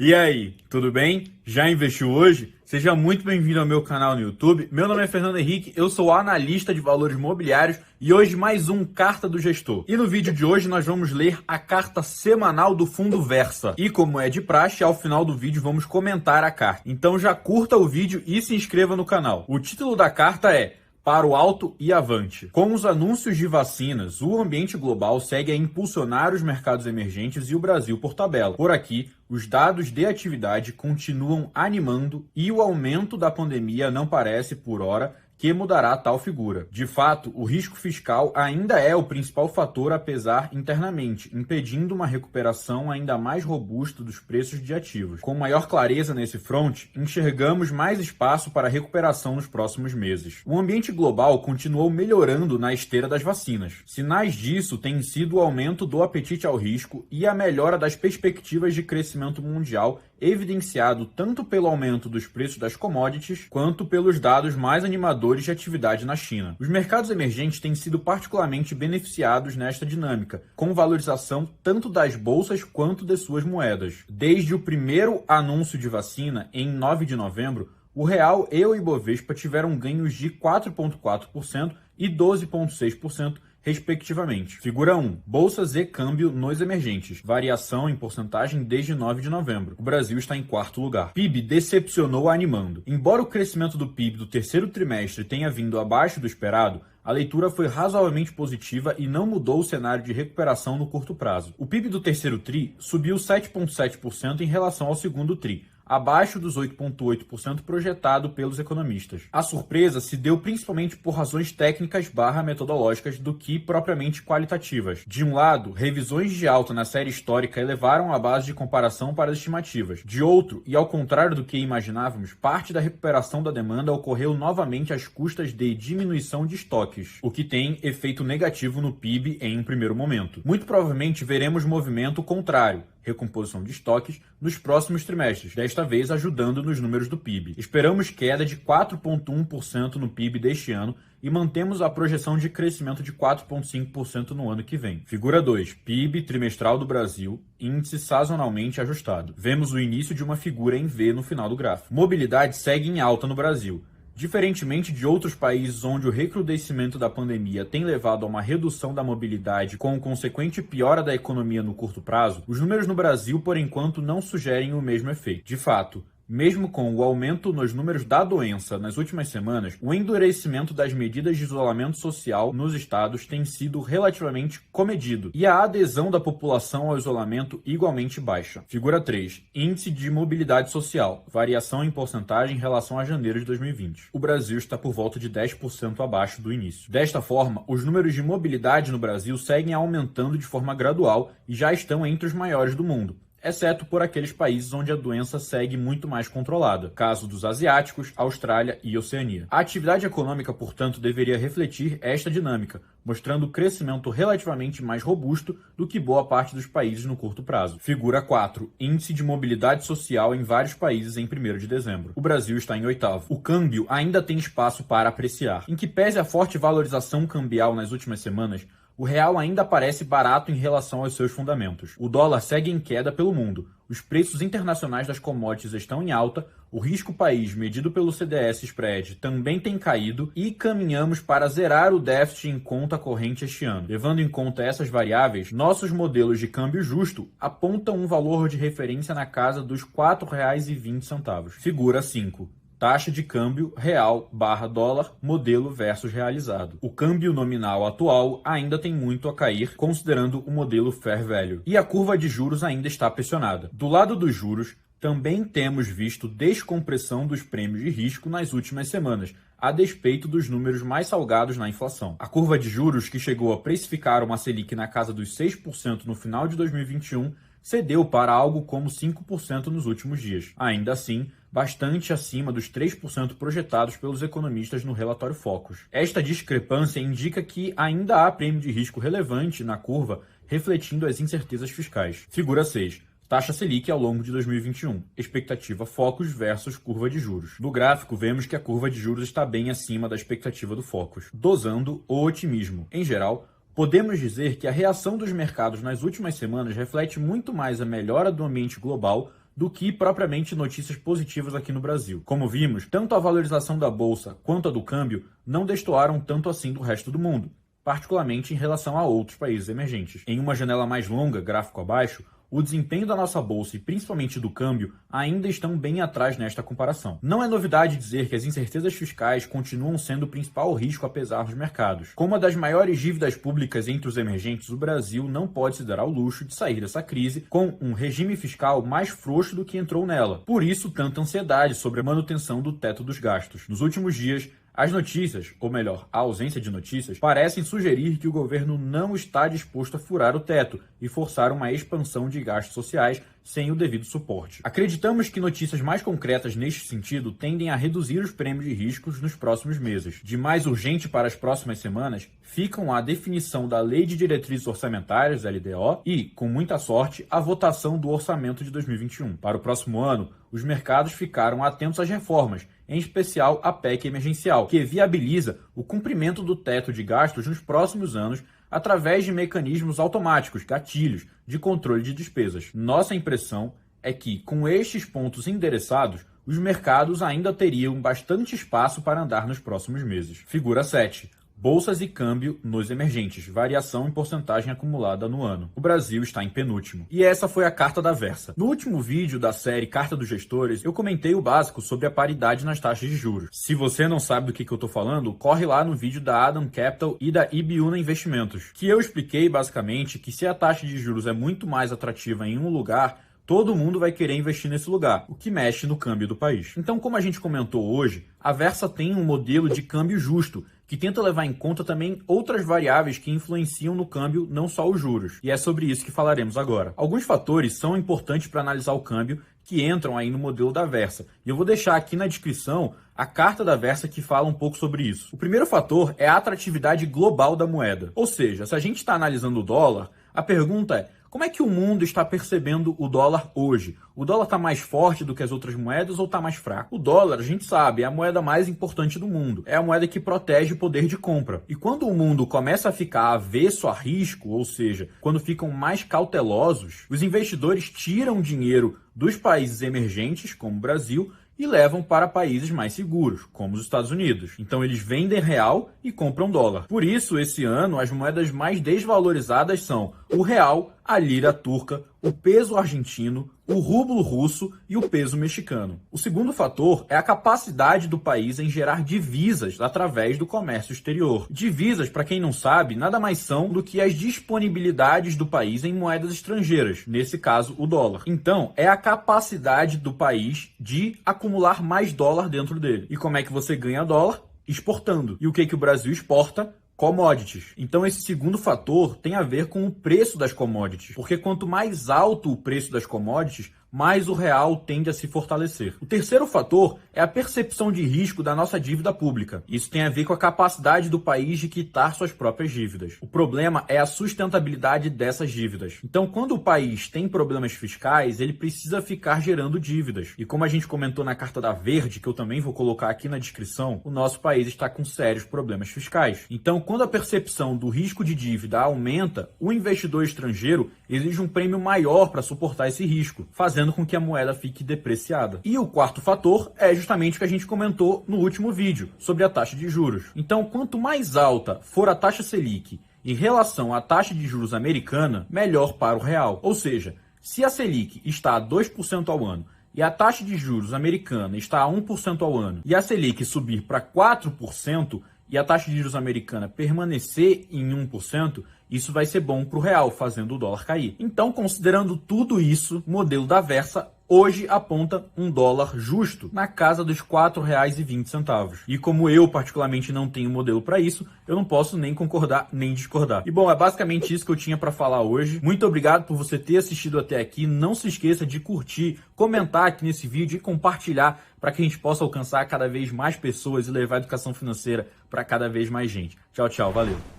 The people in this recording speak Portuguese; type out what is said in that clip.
E aí, tudo bem? Já investiu hoje? Seja muito bem-vindo ao meu canal no YouTube. Meu nome é Fernando Henrique, eu sou analista de valores imobiliários e hoje mais um Carta do Gestor. E no vídeo de hoje nós vamos ler a carta semanal do Fundo Versa. E como é de praxe, ao final do vídeo vamos comentar a carta. Então já curta o vídeo e se inscreva no canal. O título da carta é Para o Alto e Avante. Com os anúncios de vacinas, o ambiente global segue a impulsionar os mercados emergentes e o Brasil por tabela. Por aqui, os dados de atividade continuam animando e o aumento da pandemia não parece, por hora, que mudará tal figura. De fato, o risco fiscal ainda é o principal fator a pesar internamente, impedindo uma recuperação ainda mais robusta dos preços de ativos. Com maior clareza nesse fronte, enxergamos mais espaço para recuperação nos próximos meses. O ambiente global continuou melhorando na esteira das vacinas. Sinais disso têm sido o aumento do apetite ao risco e a melhora das perspectivas de crescimento mundial, evidenciado tanto pelo aumento dos preços das commodities, quanto pelos dados mais animadores de atividade na China. Os mercados emergentes têm sido particularmente beneficiados nesta dinâmica, com valorização tanto das bolsas quanto de suas moedas. Desde o primeiro anúncio de vacina, em 9 de novembro, o real e o Ibovespa tiveram ganhos de 4,4% e 12,6%, respectivamente. Figura 1. Bolsas e câmbio nos emergentes. Variação em porcentagem desde 9 de novembro. O Brasil está em quarto lugar. PIB decepcionou animando. Embora o crescimento do PIB do terceiro trimestre tenha vindo abaixo do esperado, a leitura foi razoavelmente positiva e não mudou o cenário de recuperação no curto prazo. O PIB do terceiro TRI subiu 7,7% em relação ao segundo TRI, abaixo dos 8,8% projetado pelos economistas. A surpresa se deu principalmente por razões técnicas/metodológicas do que propriamente qualitativas. De um lado, revisões de alta na série histórica elevaram a base de comparação para as estimativas. De outro, e ao contrário do que imaginávamos, parte da recuperação da demanda ocorreu novamente às custas de diminuição de estoques, o que tem efeito negativo no PIB em um primeiro momento. Muito provavelmente veremos movimento contrário, recomposição de estoques, nos próximos trimestres, desta vez ajudando nos números do PIB. Esperamos queda de 4,1% no PIB deste ano e mantemos a projeção de crescimento de 4,5% no ano que vem. Figura 2. PIB trimestral do Brasil, índice sazonalmente ajustado. Vemos o início de uma figura em V no final do gráfico. Mobilidade segue em alta no Brasil. Diferentemente de outros países onde o recrudescimento da pandemia tem levado a uma redução da mobilidade com consequente piora da economia no curto prazo, os números no Brasil, por enquanto, não sugerem o mesmo efeito. De fato, mesmo com o aumento nos números da doença nas últimas semanas, o endurecimento das medidas de isolamento social nos estados tem sido relativamente comedido e a adesão da população ao isolamento igualmente baixa. Figura 3. Índice de mobilidade social. Variação em porcentagem em relação a janeiro de 2020. O Brasil está por volta de 10% abaixo do início. Desta forma, os números de mobilidade no Brasil seguem aumentando de forma gradual e já estão entre os maiores do mundo, exceto por aqueles países onde a doença segue muito mais controlada, caso dos asiáticos, Austrália e Oceania. A atividade econômica, portanto, deveria refletir esta dinâmica, mostrando crescimento relativamente mais robusto do que boa parte dos países no curto prazo. Figura 4. Índice de mobilidade social em vários países em 1º de dezembro. O Brasil está em 8º. O câmbio ainda tem espaço para apreciar. Em que pese a forte valorização cambial nas últimas semanas, o real ainda parece barato em relação aos seus fundamentos. O dólar segue em queda pelo mundo. Os preços internacionais das commodities estão em alta, o risco país medido pelo CDS Spread também tem caído e caminhamos para zerar o déficit em conta corrente este ano. Levando em conta essas variáveis, nossos modelos de câmbio justo apontam um valor de referência na casa dos R$ 4,20. Figura 5. Taxa de câmbio real/dólar, modelo versus realizado. O câmbio nominal atual ainda tem muito a cair, considerando o modelo Fair Value. E a curva de juros ainda está pressionada. Do lado dos juros, também temos visto descompressão dos prêmios de risco nas últimas semanas, a despeito dos números mais salgados na inflação. A curva de juros, que chegou a precificar uma Selic na casa dos 6% no final de 2021, cedeu para algo como 5% nos últimos dias. Ainda assim, bastante acima dos 3% projetados pelos economistas no relatório Focus. Esta discrepância indica que ainda há prêmio de risco relevante na curva, refletindo as incertezas fiscais. Figura 6. Taxa Selic ao longo de 2021. Expectativa Focus versus curva de juros. No gráfico, vemos que a curva de juros está bem acima da expectativa do Focus, dosando o otimismo. Em geral, podemos dizer que a reação dos mercados nas últimas semanas reflete muito mais a melhora do ambiente global do que propriamente notícias positivas aqui no Brasil. Como vimos, tanto a valorização da bolsa quanto a do câmbio não destoaram tanto assim do resto do mundo, particularmente em relação a outros países emergentes. Em uma janela mais longa, gráfico abaixo, o desempenho da nossa bolsa e principalmente do câmbio ainda estão bem atrás nesta comparação. Não é novidade dizer que as incertezas fiscais continuam sendo o principal risco apesar dos mercados. Com uma das maiores dívidas públicas entre os emergentes, o Brasil não pode se dar ao luxo de sair dessa crise com um regime fiscal mais frouxo do que entrou nela. Por isso, tanta ansiedade sobre a manutenção do teto dos gastos. Nos últimos dias, as notícias, ou melhor, a ausência de notícias, parecem sugerir que o governo não está disposto a furar o teto e forçar uma expansão de gastos sociais sem o devido suporte. Acreditamos que notícias mais concretas neste sentido tendem a reduzir os prêmios de riscos nos próximos meses. De mais urgente para as próximas semanas, ficam a definição da Lei de Diretrizes Orçamentárias, LDO, e, com muita sorte, a votação do orçamento de 2021. Para o próximo ano, os mercados ficaram atentos às reformas, em especial a PEC emergencial, que viabiliza o cumprimento do teto de gastos nos próximos anos através de mecanismos automáticos, gatilhos, de controle de despesas. Nossa impressão é que, com estes pontos endereçados, os mercados ainda teriam bastante espaço para andar nos próximos meses. Figura 7. Bolsas e câmbio nos emergentes, variação em porcentagem acumulada no ano. O Brasil está em penúltimo. E essa foi a carta da Versa. No último vídeo da série Carta dos Gestores, eu comentei o básico sobre a paridade nas taxas de juros. Se você não sabe do que eu estou falando, corre lá no vídeo da Adam Capital e da Ibiúna Investimentos, que eu expliquei basicamente que se a taxa de juros é muito mais atrativa em um lugar, todo mundo vai querer investir nesse lugar, o que mexe no câmbio do país. Então, como a gente comentou hoje, a Versa tem um modelo de câmbio justo, que tenta levar em conta também outras variáveis que influenciam no câmbio, não só os juros. E é sobre isso que falaremos agora. Alguns fatores são importantes para analisar o câmbio que entram aí no modelo da Versa. E eu vou deixar aqui na descrição a carta da Versa que fala um pouco sobre isso. O primeiro fator é a atratividade global da moeda. Ou seja, se a gente está analisando o dólar, a pergunta é: como é que o mundo está percebendo o dólar hoje? O dólar está mais forte do que as outras moedas ou está mais fraco? O dólar, a gente sabe, é a moeda mais importante do mundo. É a moeda que protege o poder de compra. E quando o mundo começa a ficar avesso a risco, ou seja, quando ficam mais cautelosos, os investidores tiram dinheiro dos países emergentes, como o Brasil, e levam para países mais seguros, como os Estados Unidos. Então eles vendem real e compram dólar. Por isso, esse ano, as moedas mais desvalorizadas são o real, a lira turca, o peso argentino, o rublo russo e o peso mexicano. O segundo fator é a capacidade do país em gerar divisas através do comércio exterior. Divisas, para quem não sabe, nada mais são do que as disponibilidades do país em moedas estrangeiras, nesse caso o dólar. Então, é a capacidade do país de acumular mais dólar dentro dele. E como é que você ganha dólar? Exportando. E o que o Brasil exporta? Commodities. Então esse segundo fator tem a ver com o preço das commodities, porque quanto mais alto o preço das commodities, mais o real tende a se fortalecer. O terceiro fator é a percepção de risco da nossa dívida pública. Isso tem a ver com a capacidade do país de quitar suas próprias dívidas. O problema é a sustentabilidade dessas dívidas. Então, quando o país tem problemas fiscais, ele precisa ficar gerando dívidas. E como a gente comentou na carta da Verde, que eu também vou colocar aqui na descrição, o nosso país está com sérios problemas fiscais. Então, quando a percepção do risco de dívida aumenta, o investidor estrangeiro exige um prêmio maior para suportar esse risco, fazendo com que a moeda fique depreciada. E o quarto fator é justamente o que a gente comentou no último vídeo, sobre a taxa de juros. Então, quanto mais alta for a taxa Selic em relação à taxa de juros americana, melhor para o real. Ou seja, se a Selic está a 2% ao ano e a taxa de juros americana está a 1% ao ano, e a Selic subir para 4%, e a taxa de juros americana permanecer em 1%, isso vai ser bom para o real, fazendo o dólar cair. Então, considerando tudo isso, o modelo da Versa hoje aponta um dólar justo na casa dos R$ 4,20. E como eu particularmente não tenho modelo para isso, eu não posso nem concordar nem discordar. E bom, é basicamente isso que eu tinha para falar hoje. Muito obrigado por você ter assistido até aqui. Não se esqueça de curtir, comentar aqui nesse vídeo e compartilhar para que a gente possa alcançar cada vez mais pessoas e levar a educação financeira para cada vez mais gente. Tchau, tchau. Valeu.